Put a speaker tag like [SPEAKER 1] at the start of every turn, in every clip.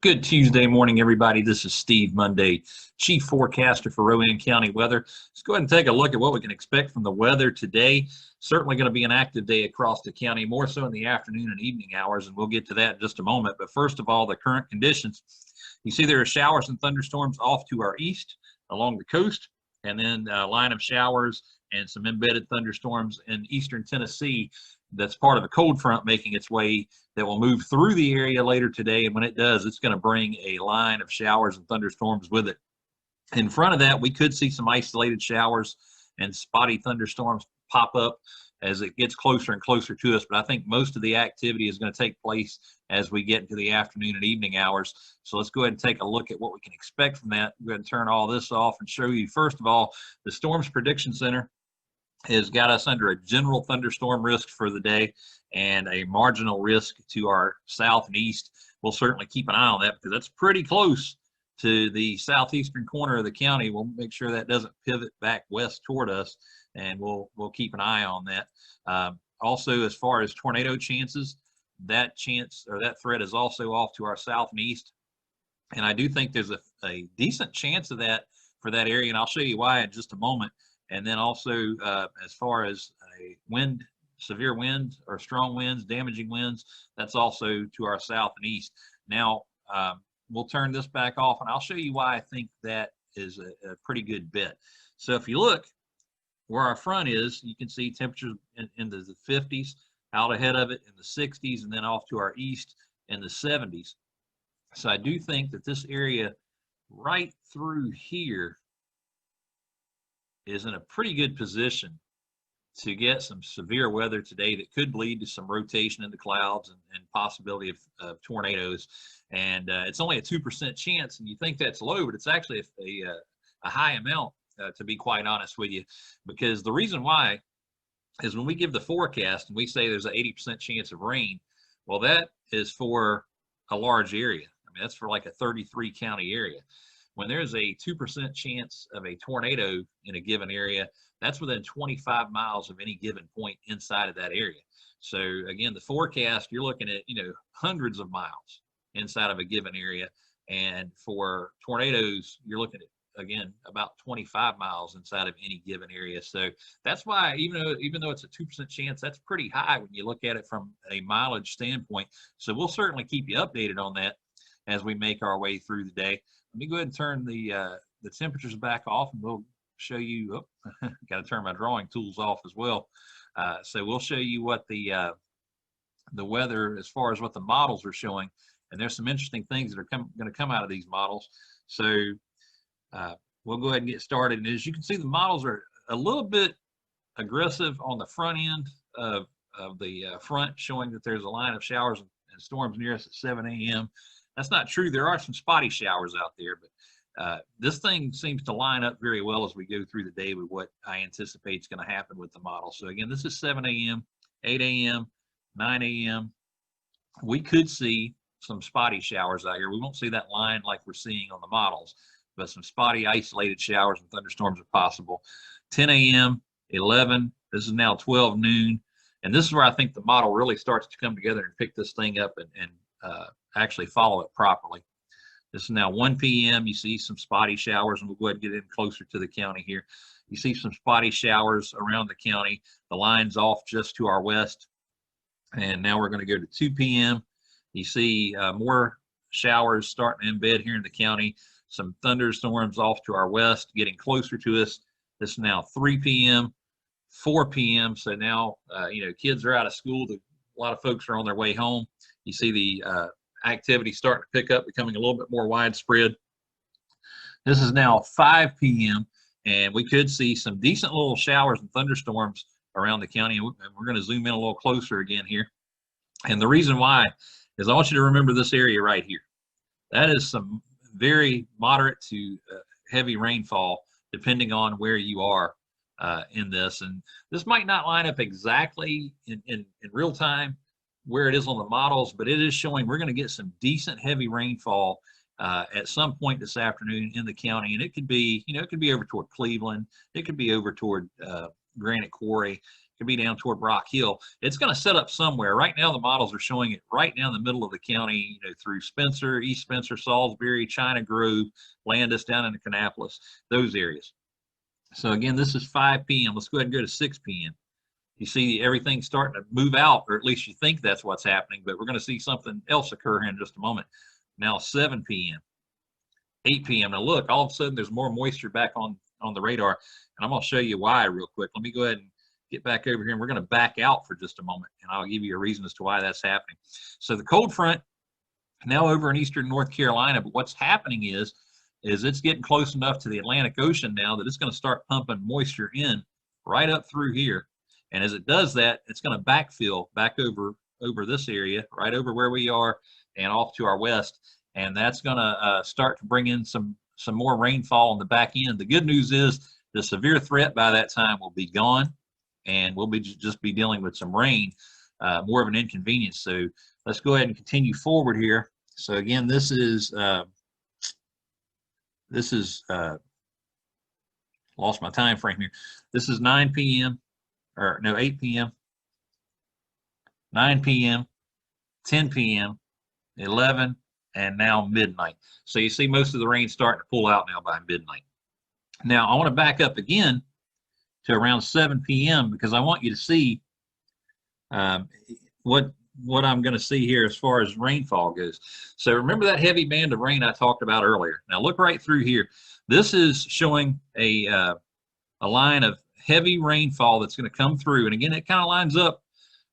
[SPEAKER 1] Good Tuesday morning, everybody. This is Steve Monday, Chief Forecaster for Rowan County Weather. Let's go ahead and take a look at what we can expect from the weather today. Certainly going to be an active day across the county, more so in the afternoon and evening hours, and we'll get to that in just a moment. But first of all, the current conditions. You see there are showers and thunderstorms off to our east along the coast, and then a line of showers and some embedded thunderstorms in eastern Tennessee. That's part of a cold front making its way that will move through the area later today. And when it does, it's going to bring a line of showers and thunderstorms with it. In front of that, we could see some isolated showers and spotty thunderstorms pop up as it gets closer and closer to us. But I think most of the activity is going to take place as we get into the afternoon and evening hours. So let's go ahead and take a look at what we can expect from that. Go ahead and turn all this off and show you, first of all, the Storms Prediction Center has got us under a general thunderstorm risk for the day and a marginal risk to our south and east. We'll certainly keep an eye on that because that's pretty close to the southeastern corner of the county. We'll make sure that doesn't pivot back west toward us, and we'll keep an eye on that. Also, as far as tornado chances, that chance or that threat is also off to our south and east, and I do think there's a decent chance of that for that area, and I'll show you why in just a moment. And then also, as far as a wind, severe winds or strong winds, damaging winds, that's also to our south and east. Now, we'll turn this back off, and I'll show you why I think that is a pretty good bet. So if you look where our front is, you can see temperatures in the 50s, out ahead of it in the 60s, and then off to our east in the 70s. So I do think that this area right through here is in a pretty good position to get some severe weather today that could lead to some rotation in the clouds and possibility of tornadoes. And it's only a 2% chance, and you think that's low, but it's actually a high amount, to be quite honest with you, because the reason why is when we give the forecast and we say there's an 80% chance of rain, well, that is for a large area. I mean, that's for like a 33 county area. When there's a 2% chance of a tornado in a given area, that's within 25 miles of any given point inside of that area. So again, the forecast, you're looking at, hundreds of miles inside of a given area. And for tornadoes, you're looking at, again, about 25 miles inside of any given area. So that's why, even though it's a 2% chance, that's pretty high when you look at it from a mileage standpoint. So we'll certainly keep you updated on that as we make our way through the day. Let me go ahead and turn the temperatures back off, and we'll show you. Oh, got to turn my drawing tools off as well. So we'll show you what the weather, as far as what the models are showing, and there's some interesting things that are going to come out of these models. So we'll go ahead and get started. And as you can see, the models are a little bit aggressive on the front end of the front, showing that there's a line of showers and storms near us at 7 a.m. That's not true. There are some spotty showers out there, but this thing seems to line up very well as we go through the day with what I anticipate is going to happen with the model. So again, this is 7 a.m., 8 a.m., 9 a.m. We could see some spotty showers out here. We won't see that line like we're seeing on the models, but some spotty isolated showers and thunderstorms are possible. 10 a.m., 11, this is now 12 noon. And this is where I think the model really starts to come together and pick this thing up and actually follow it properly. This is now 1 p.m. You see some spotty showers, and we'll go ahead and get in closer to the county here. You see some spotty showers around the county. The line's off just to our west. And now we're going to go to 2 p.m. You see more showers starting to embed here in the county. Some thunderstorms off to our west, getting closer to us. This is now 3 p.m., 4 p.m. So now, kids are out of school. A lot of folks are on their way home. You see the activity starting to pick up, becoming a little bit more widespread. This is now 5 p.m., and we could see some decent little showers and thunderstorms around the county. And we're going to zoom in a little closer again here. And the reason why is I want you to remember this area right here. That is some very moderate to heavy rainfall, depending on where you are in this. And this might not line up exactly in real time where it is on the models, but it is showing we're going to get some decent heavy rainfall at some point this afternoon in the county. And it could be, it could be over toward Cleveland. It could be over toward Granite Quarry. could be down toward Rock Hill. It's going to set up somewhere. Right now, the models are showing it right down the middle of the county, through Spencer, East Spencer, Salisbury, China Grove, Landis, down into Kannapolis, those areas. So again, this is 5 p.m. Let's go ahead and go to 6 p.m. You see everything starting to move out, or at least you think that's what's happening, but we're going to see something else occur here in just a moment. Now 7 p.m., 8 p.m. Now look, all of a sudden there's more moisture back on the radar, and I'm going to show you why real quick. Let me go ahead and get back over here, and we're going to back out for just a moment, and I'll give you a reason as to why that's happening. So the cold front now over in eastern North Carolina, but what's happening is it's getting close enough to the Atlantic Ocean now that it's going to start pumping moisture in right up through here. And as it does that, it's going to backfill back over this area, right over where we are and off to our west. And that's going to start to bring in some more rainfall on the back end. The good news is the severe threat by that time will be gone, and we'll just be dealing with some rain, more of an inconvenience. So let's go ahead and continue forward here. So again, this is lost my time frame here. This is 9 p.m. or no, 8 p.m., 9 p.m., 10 p.m., 11, and now midnight. So you see most of the rain starting to pull out now by midnight. Now I want to back up again to around 7 p.m. because I want you to see what I'm going to see here as far as rainfall goes. So remember that heavy band of rain I talked about earlier. Now look right through here. This is showing a line of heavy rainfall that's going to come through. And again, it kind of lines up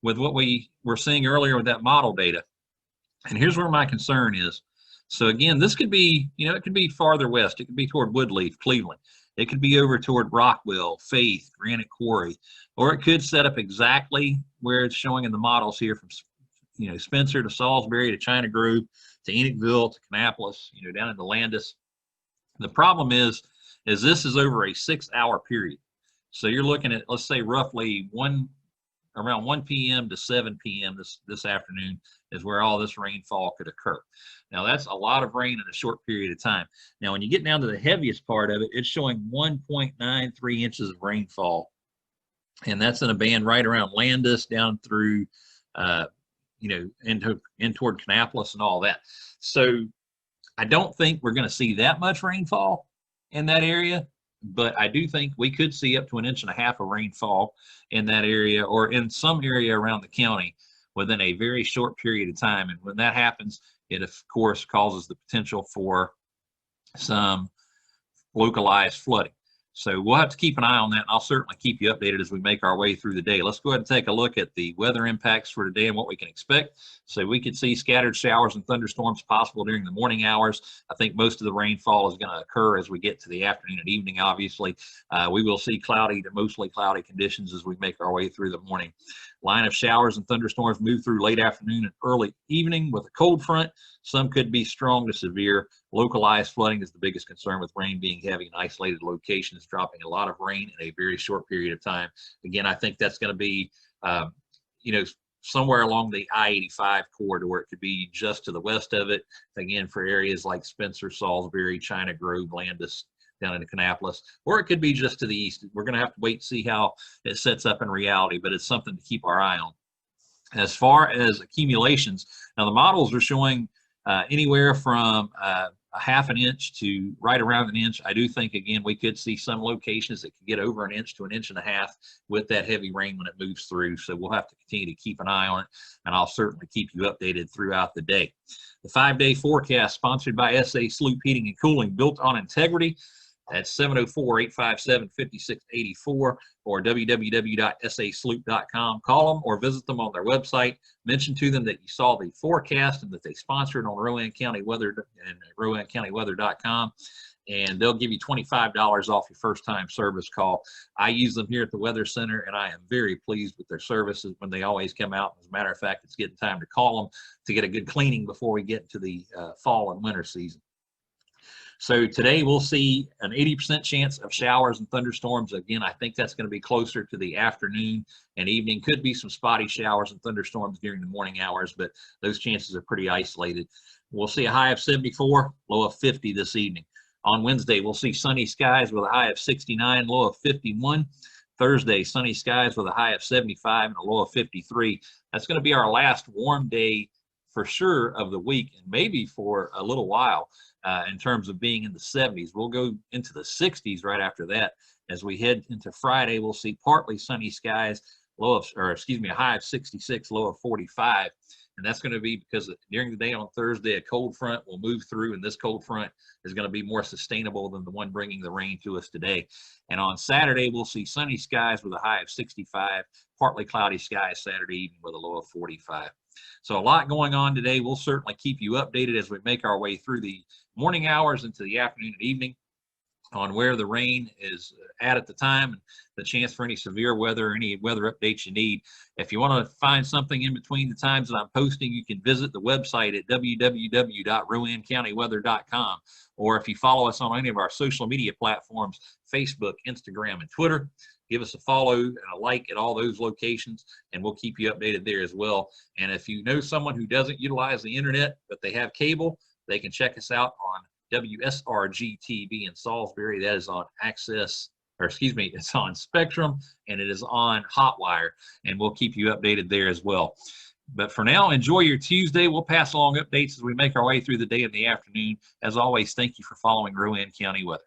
[SPEAKER 1] with what we were seeing earlier with that model data. And here's where my concern is. So again, this could be, it could be farther west. It could be toward Woodleaf, Cleveland. It could be over toward Rockwell, Faith, Granite Quarry, or it could set up exactly where it's showing in the models here from, Spencer to Salisbury to China Grove to Enochville to Kannapolis, down into Landis. The problem is this is over a 6-hour period. So you're looking at, let's say, roughly around 1 p.m. to 7 p.m. this afternoon is where all this rainfall could occur. Now that's a lot of rain in a short period of time. Now when you get down to the heaviest part of it, it's showing 1.93 inches of rainfall, and that's in a band right around Landis down through in toward Kannapolis and all that. So I don't think we're going to see that much rainfall in that area, but I do think we could see up to 1.5 inches of rainfall in that area or in some area around the county within a very short period of time. And when that happens, it of course causes the potential for some localized flooding. So we'll have to keep an eye on that, and I'll certainly keep you updated as we make our way through the day. Let's go ahead and take a look at the weather impacts for today and what we can expect. So we could see scattered showers and thunderstorms possible during the morning hours. I think most of the rainfall is going to occur as we get to the afternoon and evening, obviously. We will see cloudy to mostly cloudy conditions as we make our way through the morning. Line of showers and thunderstorms move through late afternoon and early evening with a cold front. Some could be strong to severe. Localized flooding is the biggest concern, with rain being heavy in isolated locations, dropping a lot of rain in a very short period of time. Again, I think that's going to be, somewhere along the I-85 corridor. It could be just to the west of it. Again, for areas like Spencer, Salisbury, China Grove, Landis, down into Kannapolis, or it could be just to the east. We're going to have to wait and see how it sets up in reality, but it's something to keep our eye on. As far as accumulations, now the models are showing anywhere from a 1/2 inch to right around 1 inch. I do think, again, we could see some locations that could get over 1 inch to 1.5 inches with that heavy rain when it moves through. So we'll have to continue to keep an eye on it, and I'll certainly keep you updated throughout the day. The 5-day forecast, sponsored by SA Sloop Heating and Cooling, built on integrity. That's 704-857-5684 or www.sasloop.com. Call them or visit them on their website. Mention to them that you saw the forecast and that they sponsored on Rowan County Weather and RowanCountyWeather.com, and they'll give you $25 off your first-time service call. I use them here at the Weather Center, and I am very pleased with their services when they always come out. As a matter of fact, it's getting time to call them to get a good cleaning before we get into the fall and winter season. So today we'll see an 80% chance of showers and thunderstorms. Again, I think that's going to be closer to the afternoon and evening. Could be some spotty showers and thunderstorms during the morning hours, but those chances are pretty isolated. We'll see a high of 74, low of 50 this evening. On Wednesday, we'll see sunny skies with a high of 69, low of 51. Thursday, sunny skies with a high of 75 and a low of 53. That's going to be our last warm day for sure of the week, and maybe for a little while in terms of being in the 70s. We'll go into the 60s right after that. As we head into Friday, we'll see partly sunny skies, a high of 66, low of 45. And that's going to be because during the day on Thursday, a cold front will move through, and this cold front is going to be more sustainable than the one bringing the rain to us today. And on Saturday, we'll see sunny skies with a high of 65, partly cloudy skies Saturday evening with a low of 45. So a lot going on today. We'll certainly keep you updated as we make our way through the morning hours into the afternoon and evening on where the rain is at the time, and the chance for any severe weather or any weather updates you need. If you want to find something in between the times that I'm posting, you can visit the website at www.rowancountyweather.com, or if you follow us on any of our social media platforms, Facebook, Instagram, and Twitter, give us a follow and a like at all those locations, and we'll keep you updated there as well. And if you know someone who doesn't utilize the internet, but they have cable, they can check us out on WSRG TV in Salisbury. That is on it's on Spectrum, and it is on Hotwire, and we'll keep you updated there as well. But for now, enjoy your Tuesday. We'll pass along updates as we make our way through the day and the afternoon. As always, thank you for following Rowan County Weather.